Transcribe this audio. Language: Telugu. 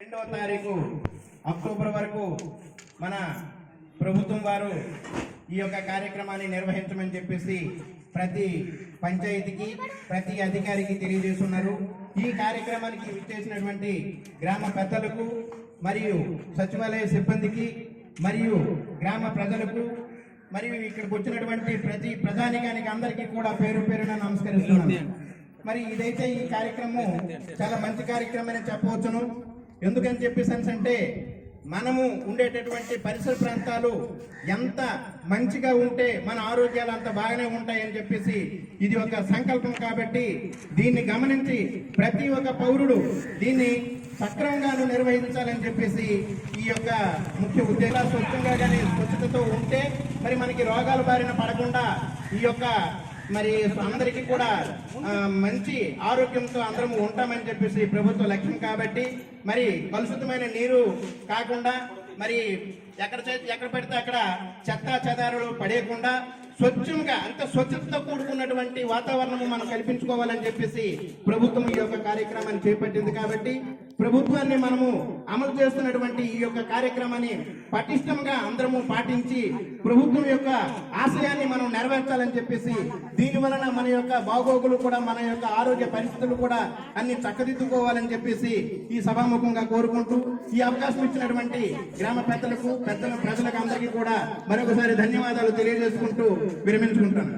2వ తారీఖు అక్టోబర్ వరకు మన ప్రభుత్వం వారు ఈ యొక్క కార్యక్రమాన్ని నిర్వహించమని చెప్పేసి ప్రతి పంచాయతీకి ప్రతి అధికారికి తెలియజేస్తున్నారు. ఈ కార్యక్రమానికి విచ్చేసినటువంటి గ్రామ పెద్దలకు మరియు సచివాలయ సిబ్బందికి మరియు గ్రామ ప్రజలకు మరియు ఇక్కడికి వచ్చినటువంటి ప్రతి ప్రజానికానికి అందరికీ కూడా పేరు పేరున నమస్కరిస్తున్నాను. మరి ఇదైతే ఈ కార్యక్రమం చాలా మంచి కార్యక్రమం అని చెప్పవచ్చును. ఎందుకని చెప్పేసి అంటే మనము ఉండేటటువంటి పరిసర ప్రాంతాలు ఎంత మంచిగా ఉంటే మన ఆరోగ్యాలు అంత బాగానే ఉంటాయని చెప్పేసి ఇది ఒక సంకల్పం. కాబట్టి దీన్ని గమనించి ప్రతి ఒక్క పౌరుడు దీన్ని సక్రమంగాను నిర్వహించాలని చెప్పేసి ఈ యొక్క ముఖ్య ఉద్దేశాలు స్వచ్ఛంగా కానీ స్వచ్ఛతతో ఉంటే మరి మనకి రోగాల బారిన పడకుండా ఈ యొక్క మరి అందరికీ కూడా మంచి ఆరోగ్యంతో అందరం ఉంటామని చెప్పేసి ప్రభుత్వ లక్ష్యం. కాబట్టి మరి కలుషితమైన నీరు కాకుండా మరి ఎక్కడ పడితే అక్కడ చెత్త చెదారులు పడేయకుండా స్వచ్ఛంగా అంత స్వచ్ఛతతో కూడుకున్నటువంటి వాతావరణము మనం కల్పించుకోవాలని చెప్పేసి ప్రభుత్వం ఈ యొక్క కార్యక్రమాన్ని చేపట్టింది. కాబట్టి ప్రభుత్వాన్ని మనము అమలు చేస్తున్నటువంటి ఈ యొక్క కార్యక్రమాన్ని పటిష్టంగా అందరము పాటించి ప్రభుత్వం యొక్క ఆశయాన్ని మనం నెరవేర్చాలని చెప్పేసి దీని వలన మన యొక్క బాగోగులు కూడా మన యొక్క ఆరోగ్య పరిస్థితులు కూడా అన్ని చక్కదిద్దుకోవాలని చెప్పేసి ఈ సభాముఖంగా కోరుకుంటూ ఈ అవకాశం ఇచ్చినటువంటి గ్రామ ప్రజలకు అందరికీ కూడా మరొకసారి ధన్యవాదాలు తెలియజేసుకుంటూ విరమించుకుంటాను.